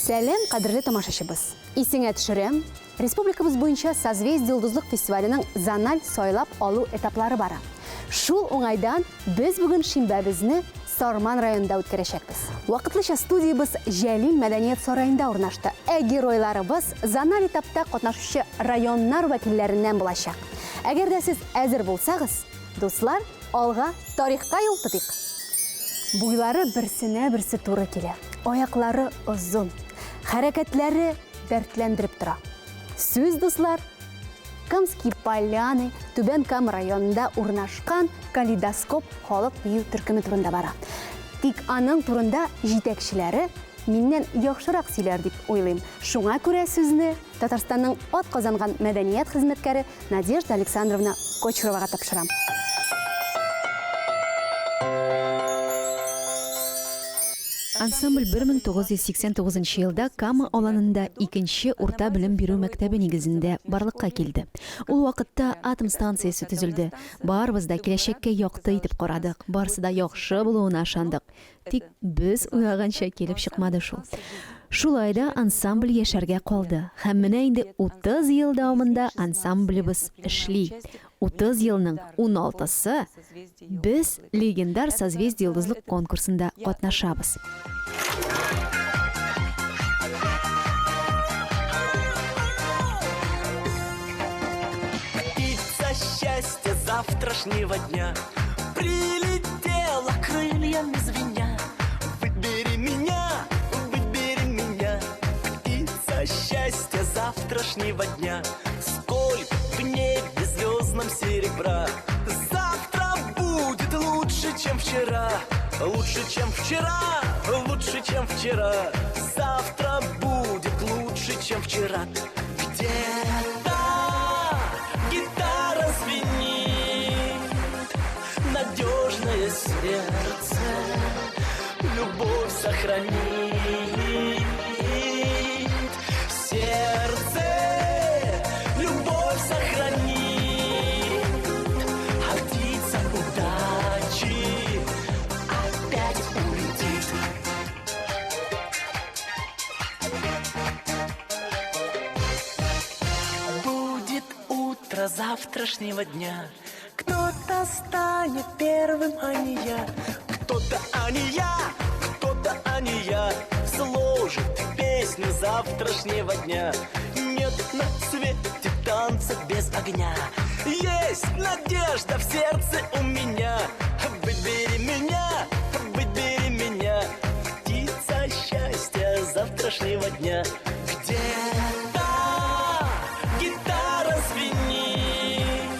Сәлем, қадірлі тамашашыбыз. Исеңә төшерәм, республикабыз буенча Созвездие йолдызлык фестиваленең зональ сайлап алу этаплары бара. Шул уңайдан без бүген шимбәбезне Сарман районында үткәрәчәкбез. Вакытлыча студиябыз Җәлил мәдәният сараенда урнашты. Геройларыбыз зональ этапта катнашучы районнар вәкилләреннән булачак. Әгәр дә сез әзер булсагыз, дуслар, алга тарихка юл тотыйк. Буйлары берсенә берсе туры килә. Аяклары озын, хәрәкәтләре дәртләндереп тора. Сүз, дуслар, Камские поляны, Түбән Кама районында урнашкан калейдоскоп халык бию төркеме турында бара. Тик аның турында җитәкчеләре миннән яхшырак сөйләр дип уйлыйм. Шуңа күрә сүзне Татарстанның ат казанган мәдәният хезмәткәре Надежда Александровна Кочуровага тапшырам. Ансамбль 1989 елда Кама аланында икенче урта белем бирү мәктәбе нигезендә барлыкка килде. Ул вакытта атом станциясе төзелде. Барыбыз да киләчәккә якты итеп карадык. Барысы да яхшы булуына ышандык. Тик без уйлаганча килеп чыкмады шул. Шулай да ансамбль яшәргә калды. Һәм менә инде 30 ел дәвамында ансамблебыз эшли. 30 елның 16-сы без легендар Созвездие йолдызлык конкурсында катнашабыз. Птица счастья завтрашнего дня прилетела крыльями звеня. Выбери меня, птица счастья завтрашнего дня. Сколько в небе звездном серебра. Завтра будет лучше, чем вчера. Лучше, чем вчера, лучше, чем вчера. Завтра будет лучше, чем вчера. Где-то гитара звенит, надежное сердце любовь сохранит. Сердце любовь сохранит, а птица удачи опять улетит. Будет утро завтрашнего дня. Кто-то станет первым, а не я. Кто-то, а не я, кто-то, а не я, сложит песню завтрашнего дня. Нет на свете танца без огня. Есть надежда в сердце у меня. Выбери меня, птица счастья завтрашнего дня. Где-то гитара звенит,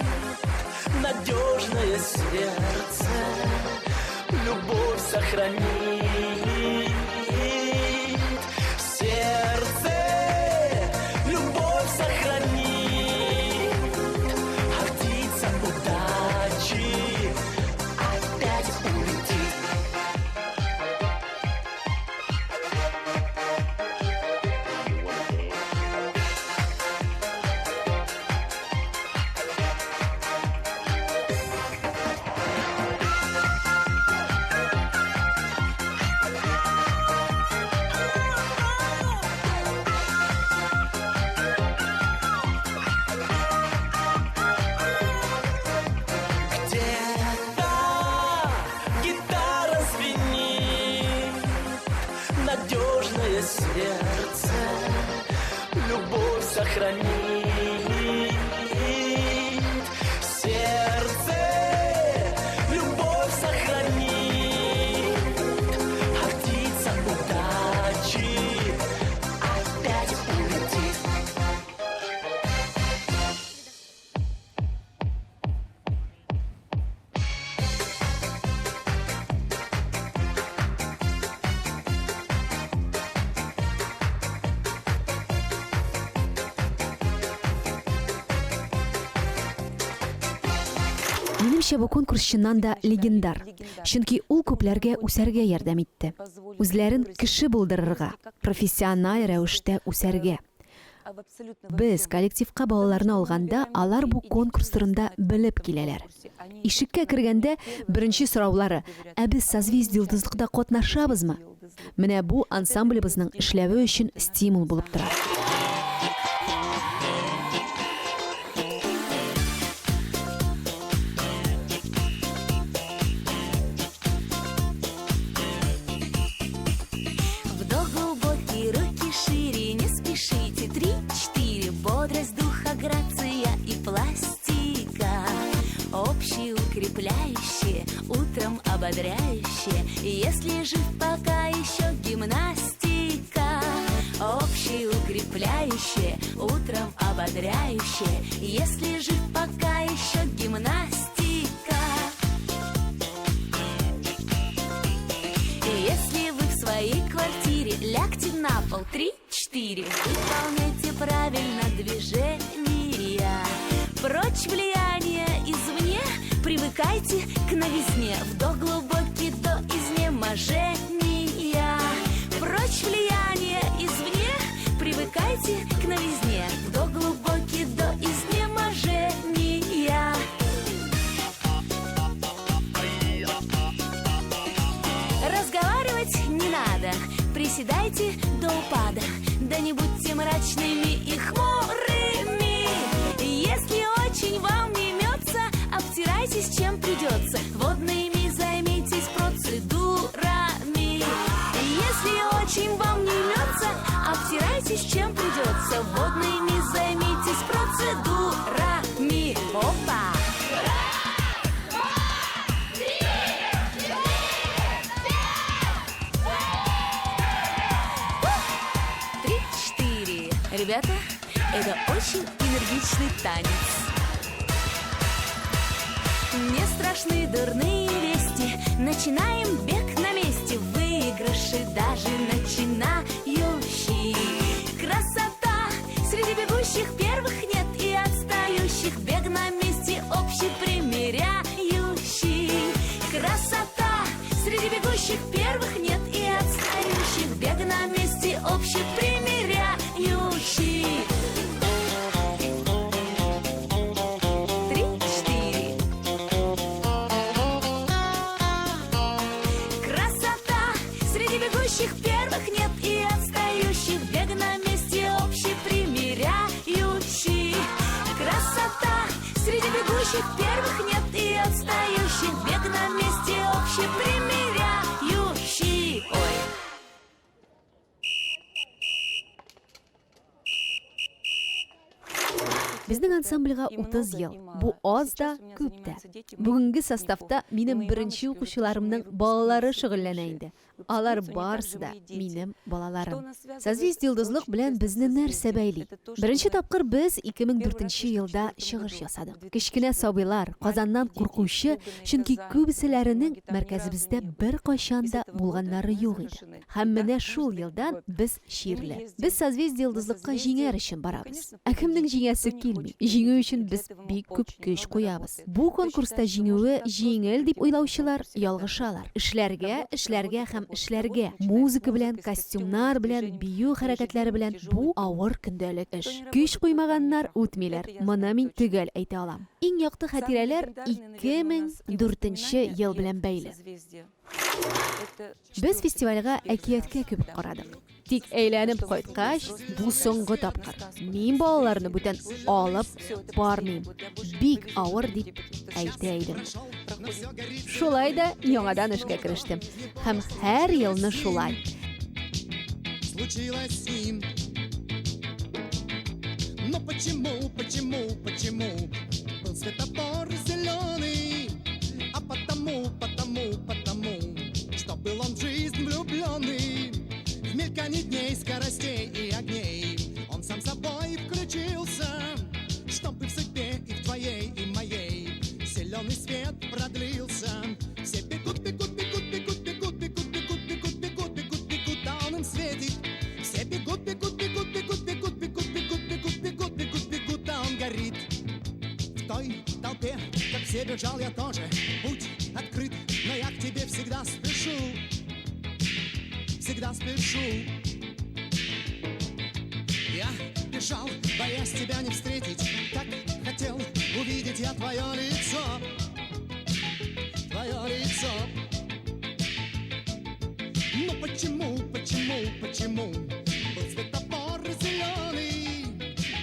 надежное сердце любовь сохранит. Сердце любовь сохранит, а птица удачи опять улетит. Надежное сердце любовь сохранит. Сердце любовь сохранит, а птица удачи опять улетит. Минемчә, бу конкурс чыннан да легендар. Чөнки ул күпләргә үсәргә ярдәм итте. Үзләрен кеше булдырырга, профессиональ рәвештә үсәргә. Без коллективка балаларны алганда, алар бу конкурс турында белеп киләләр. Ишеккә кергәндә беренче сораулары: "Ә без Созвездие йолдызлыкта катнашабызмы?" Менә бу ансамблебезнең эшләве өчен стимул булып тора. Вдох глубокий, руки шире, не спешите. 3-4, бодрость духа, грация и пластика. Общеукрепляющие, утром ободряющие. Если жив пока еще гимнастика. Общеукрепляющие, утром ободряющие. Если жив пока еще гимнастика. Если вы в своей квартире, лягте на пол. 3-4, выполняйте правильно движения. Прочь влияние извне, привыкайте к новизне. Вдох глубокий до изнеможения. Прочь влияние извне, привыкайте к новизне. Вдох глубокий до изнеможения. Разговаривать не надо, приседайте до упада. Да не будьте мрачными и хмурыми. Если очень вам не имется, обтирайтесь чем придется. Водными займитесь процедурами. Если очень вам не имется, обтирайтесь чем придется. Водными займитесь процедурами. Опа! 3-4. Ребята, это очень энергичный танец. Не страшны дурные вести. Начинаем бег на месте. Выигрыши даже начинающий. Красота! Среди бегущих первых нет и отстающих. Бег на месте общий примеряющий. Красота! Среди бегущих первых нет и отстающих. Бег на месте общий примеряющий. 3-4. Красота! Среди бегущих первых нет и отстающих. Бег на месте общий примеряющий. Красота! Среди бегущих первых нет и отстающих. Бег на месте общий примеряющий. Ой. Безнең ансамбльга 30 ел. Бу аз да, күп тә. Бүгенге составта минем беренче укучыларымның балалары шөгыльләнә инде. Алар барысы да минем балаларым. Созвездие йолдызлык белән безне нәрсә бәйли? Беренче тапкыр без 2004 елда чыгыш ясадык. Кечкенә сабыйлар, Казаннан куркучы, чөнки күбеселәренең мәркәзебездә бер кайчан да булганнары юк иде. Һәм менә шул елдан без чирле. Без созвездие йолдызлыкка җиңәр өчен барабыз. Ә кемнең җиңәсе килми? Җиңү өчен без бик күп көч куябыз. Бу конкурста җиңүе җиңел дип уйлаучылар ялгышалар. Эшләргә һәм эшләргә, музыка белән, костюмнар белән, бию хәрәкәтләре белән бу авыр көндәлек эш. Көч куймаганнар үтмиләр. Моны мин төгәл әйтә алам. Иң якты хатирәләр 2004 ел белән бәйле. Без фестивальгә әкияткә күп карадык. Тик әйләнеп кайткач, бу соңгы тапкыр. Мин балаларны бүтән алып бармыйм. Бик авыр дип әйтә идем. Шулай да яңадан эшкә керештем. Һәм һәр елны шулай. Случилось с ним. Но почему был светофор зеленый? А потому, что был он в жизнь влюбленный. В мелькании дней, скоростей и огней он сам собой включился, чтобы в судьбе и в твоей, и моей зеленый свет продлился. Все бегут, а он им светит. Все бегут, а он горит. В той толпе, как все бежал я тоже, путь открыт, но я к тебе всегда спешу. Всегда спешу. Я бежал, боясь тебя не встретить. Так хотел увидеть я твое лицо. Твое лицо. Но почему был светофор зеленый?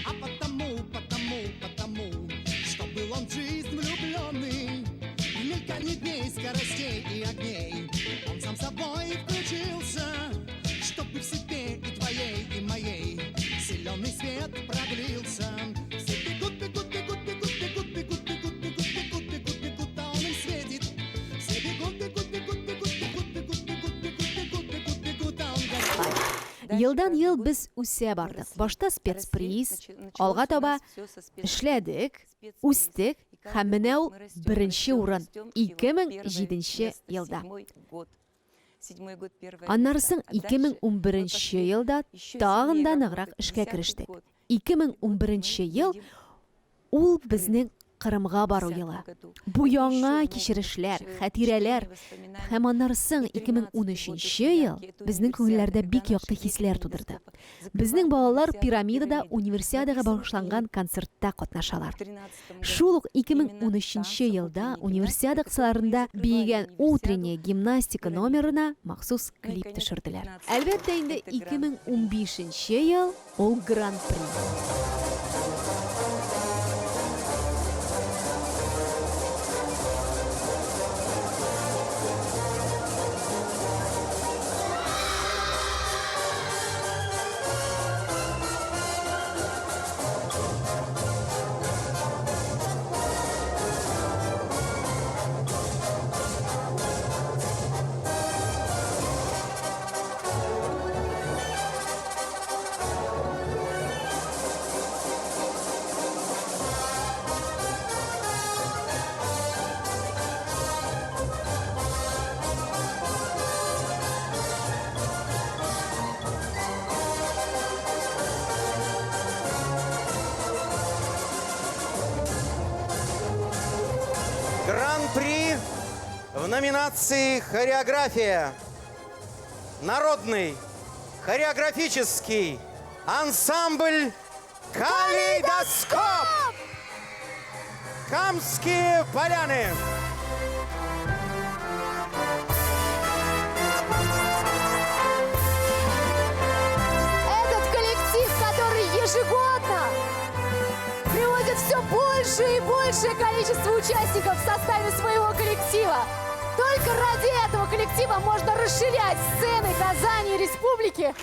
А потому, что был он в жизнь влюбленный. В мельканье дней, скоростей и огней он сам собой включился, чтобы в себе и твоей, и моей зеленый свет продлился. Все бегут, а он им светит. Все бегут, а он горит. Йылдан-йыл біз үсә бардық. Башта спецприз, алға таба эшләдек, үстек, һәм менә ул беренче урын 2007 елда. Аннарысын 2011 елда тагын да ныграк эшкә керештек. 2011 ел ул безнең Кырымга бару елы. Бу яңа кичерешләр, хатирәләр һәм аннарысын 2013 ел безнең күңелләрдә бик якты хисләр тудырды. Безнең балалар пирамидада универсиадага багышланган концертта катнашалар. Шул ук 2013 елда универсиада кысаларында биегән утренняя гимнастика номерына махсус клип төшерделәр. Әлбәттә инде 2015 ел ул гран-при. Гран-при в номинации «Хореография». Народный хореографический ансамбль «Калейдоскоп». Камские поляны. Этот коллектив, который ежегодно приводит все больше и большее количество участников в составе своего коллектива. Только ради этого коллектива можно расширять сцены Казани и республики.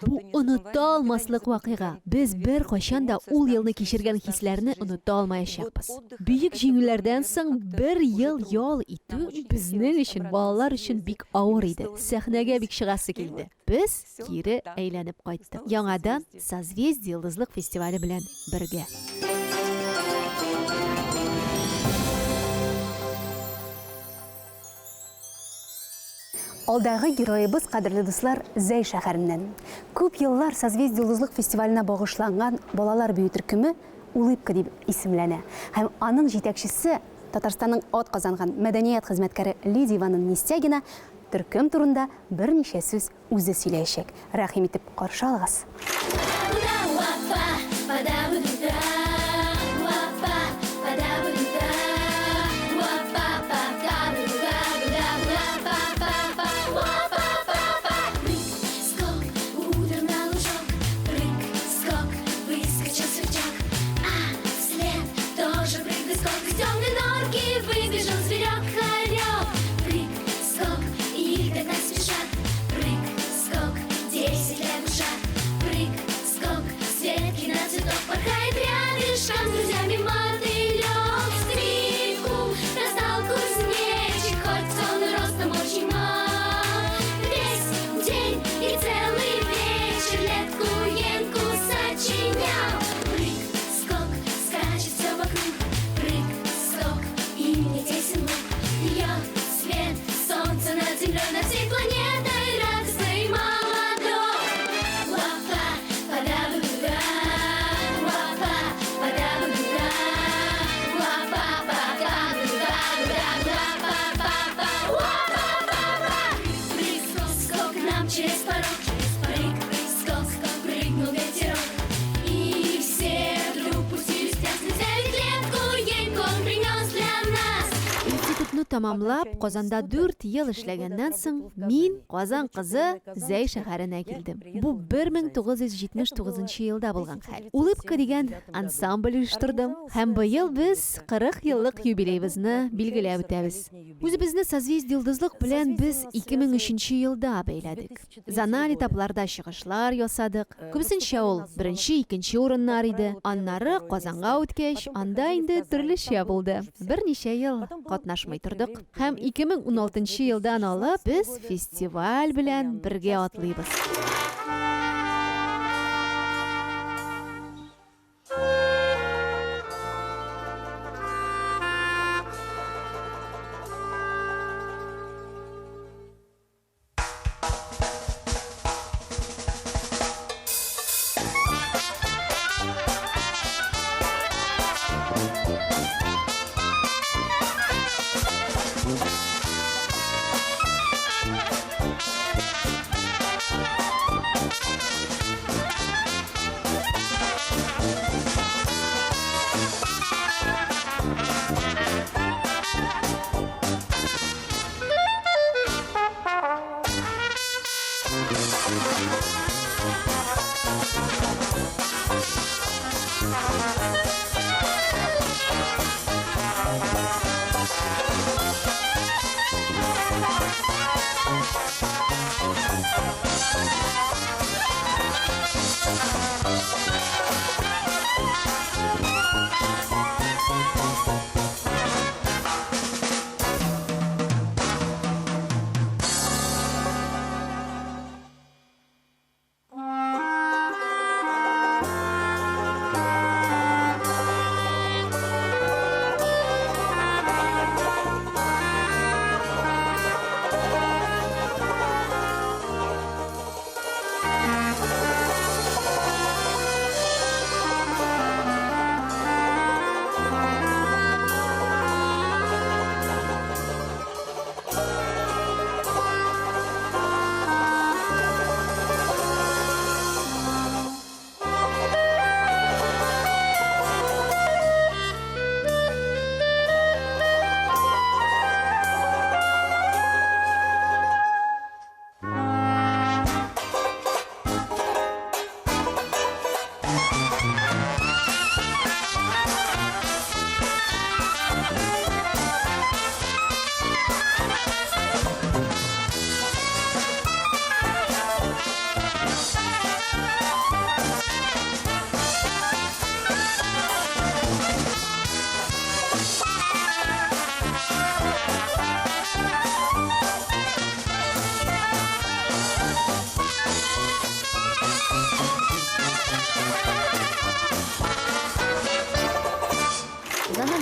Бу оныталмаслык вакыйга. Без бер качан да ул елны кичергән хисләрне оныта алмаячакбыз. Бөек җиңүләрдән соң бер ел ял итү безнең өчен, балалар өчен бик авыр иде. Сәхнәгә бик чыгасы килде. Без кире әйләнеп кайттык. Яңадан Созвездие йолдызлык фестивале белән бергә. Алдагы героебыз кадерле дуслар Зәй шәһәреннән. Күп еллар Созвездие йолдызлык фестиваленә багышланган балалар бию төркеме Улыбка дип исемләнә. Һәм аның җитәкчесе Татарстанның атказанган мәдәният хезмәткәре Лидия Ивановна Нестягина төркем турында берничә сүз үзе сөйләячәк. Рәхим итеп каршы алыгыз. тамамлап, Казанда 4 ел эшләгәннән соң, мин Казан кызы Зәй шәһәренә килдем. Бу 1979 елда булган хәл. Улыбка дигән ансамбль оештырдым. Һәм быел без 40 еллык юбилейбызны билгеләп үтәбез. Үзебезне созвездие йолдызлык белән без 2003 елда бәйләдек. Зональ этапларда чыгышлар ясадык. Күбесенчә ул 1-2 урыннар иде. Аннары Казанга үткәч, анда инде төрлечә булды. Берничә ел катнашмый тордык. Һәм 2016 елдан алып без фестиваль белән бергә атлыйбыз.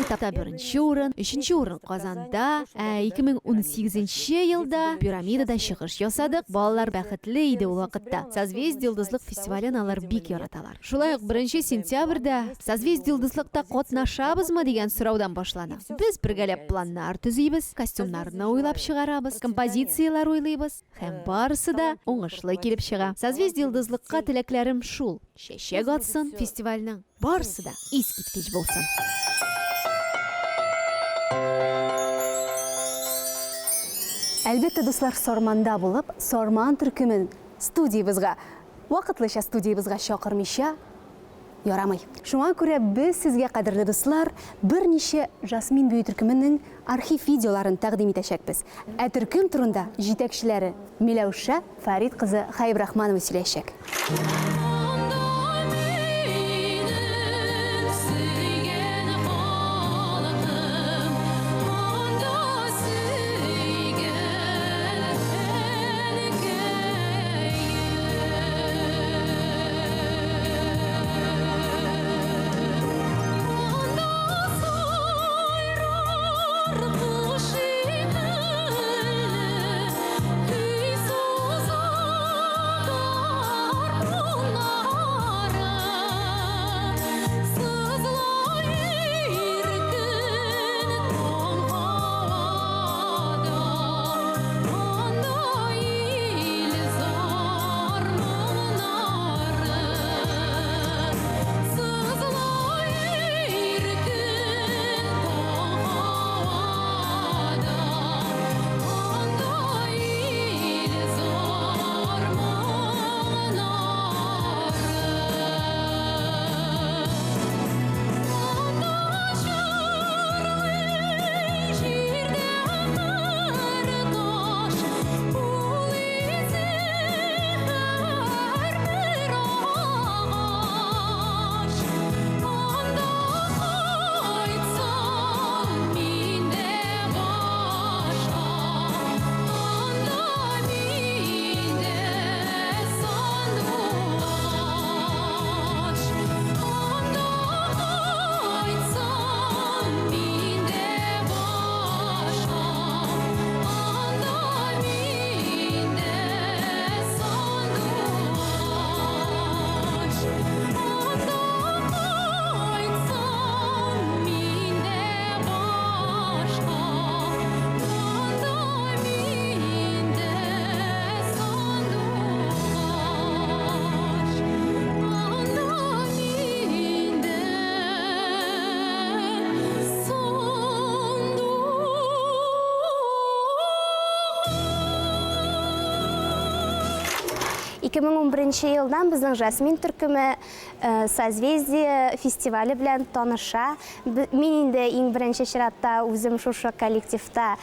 Этапта 1-нче урын, 3-нче урын Казанда, 2018 елда пирамидада чыгыш ясадык. Балалар бәхетле иде ул вакытта. Созвездие йолдызлык фестивален алар бик яраталар. Шулай ук 1 сентябрьдә созвездие йолдызлыкта катнашабызмы дигән сораудан башлана. Без бергәләп планнар төзибез, костюмнарны уйлап чыгарабыз, композициялар уйлыйбыз, һәм барысы да уңышлы килеп чыга. Созвездие йолдызлыкка теләкләрем шул: чәчәк атсын, фестивальнең барысы да искиткеч булсын. Әлбәттә, дуслар, Сорманда булып, Сорман төркемен студиябызга, вакытлыча студиябызга чакырмыйча ярамый. Шуңа күрә без сезгә, кадерле дуслар, берничә Жасмин бөй төркеменең архив видеоларын тәкъдим итәчәкбез. Ә төркем турында җитәкчеләре Миләүшә Фарид кызы Хайбрахманова сөйләшәк. Ой, 2011 елдан безнең Жасмин төркеме Созвездие фестивале белән таныша. Мин инде иң беренче чиратта үзем шушы коллективта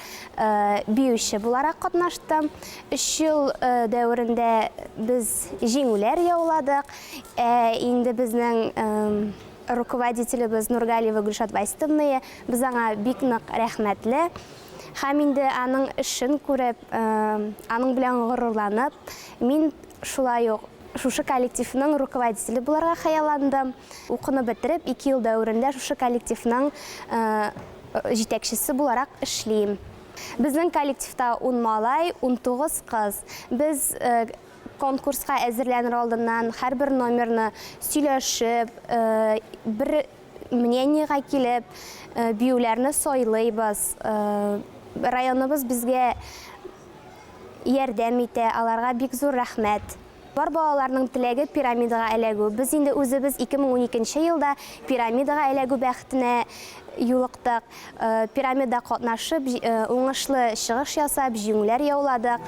биюче буларак катнаштым. 3 ел дәверендә без җиңүләр яуладык. Инде безнең руководителебез Нургалиева Гөлшат Вайстовная без аңа бик нык рәхмәтле. Һәм инде аның эшен күреп, аның белән горурланып, мин шулай ук шушы коллективның руководителе буларга хыялландым. Укуны бетереп, 2 ел дәверендә шушы коллективның җитәкчесе буларак эшлим. Безнең коллективта 10 малай, 19 кыз. Без конкурска әзерләнер алдыннан һәрбер номерны сөйләшеп, бер мнениегә килеп, биюләрне сайлыйбыз. Районыбыз безгә ярдәм итә, аларга бик зур рәхмәт. Бар балаларның теләге пирамидага эләгү. Без инде үзебез 2012 елда пирамидага эләгү бәхетенә юлыктык. Пирамида катнашып, уңышлы чыгыш ясап, җиңүләр яуладык.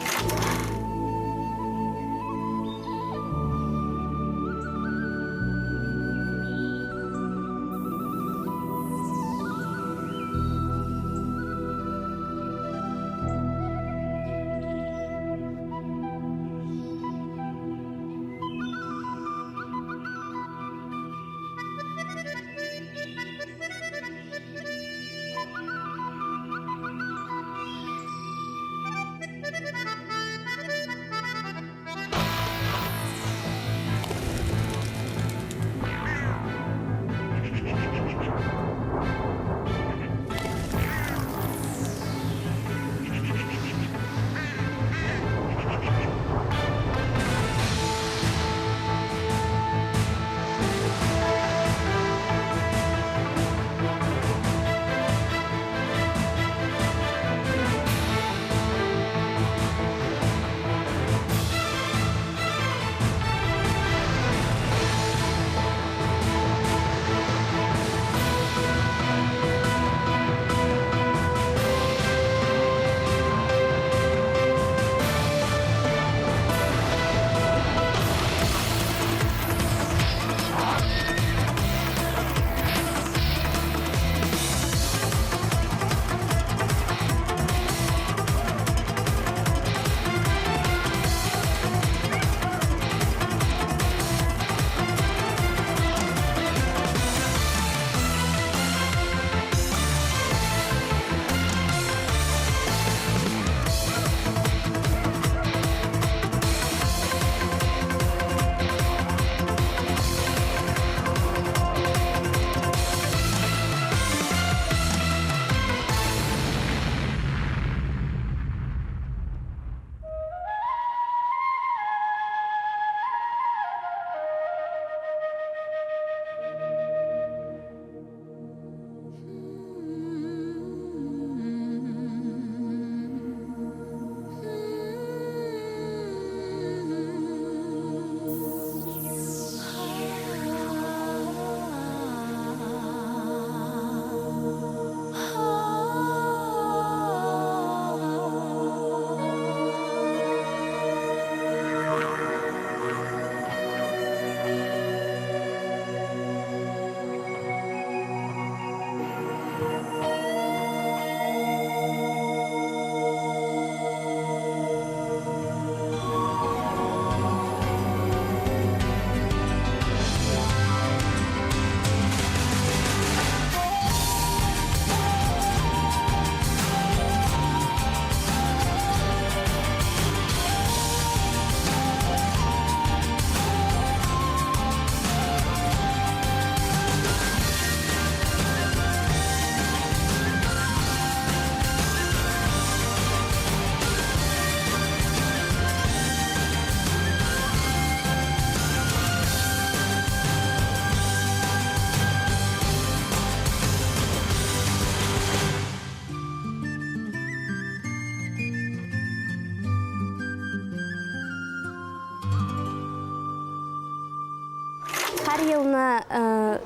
Һәр елны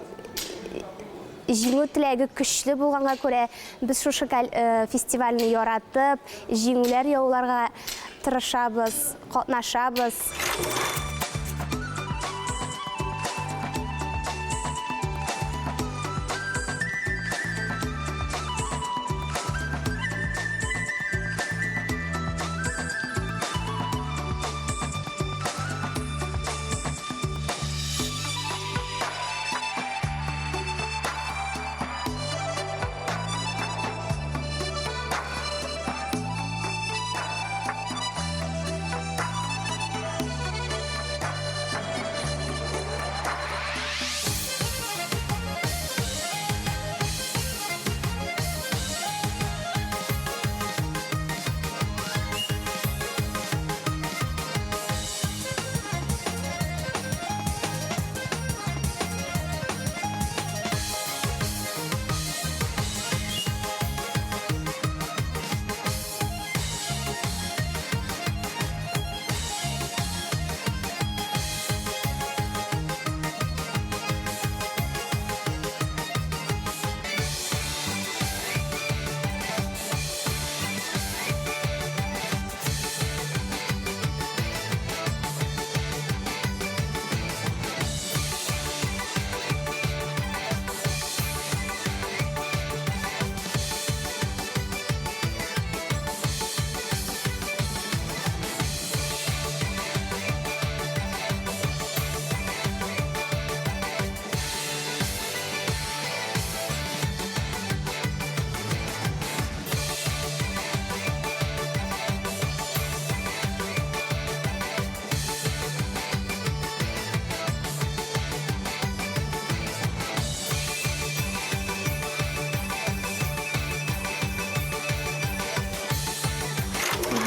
җиңү теләге көчле булганга күрә, без шушы фестивальне яратып, җиңүләр яуларга тырышабыз, катнашабыз.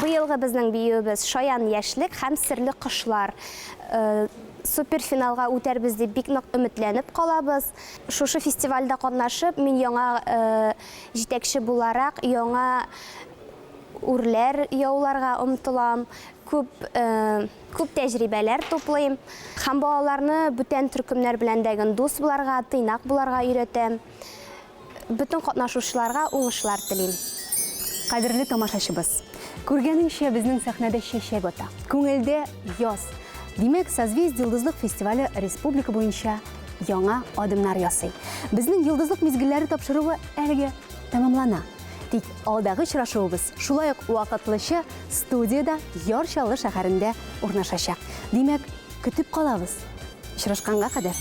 Быелгы безнең биюбез шаян яшьлек һәм серле кошлар. Суперфиналга үтәрбез дип бик нык өметләнеп калабыз. Шушы фестивальдә катнашып, мин яңа җитәкче буларак яңа үрләр яуларга омтылам. Күп тәҗрибәләр туплыйм. Һәм балаларны бүтән төркемнәр белән дә дус буларга, тыйнак буларга өйрәтәм. Бүтән катнашучыларга уңышлар телим. Кадерле тамашачыбыз, күргәнеңчә безнең сәхнәдә чәчәк ата. Күңелдә яз. Димәк, Созвездие йолдызлык фестивале республика буенча яңа адымнар ясый. Безнең йолдызлык мизгелләре тапшыруы әлегә тәмамлана. Тик алдагы очрашуыбыз шулай ук вакытлыча студияда Яр-Чаллы шәһәрендә урнашачак. Димәк, көтеп калабыз. Очрашканга кадәр.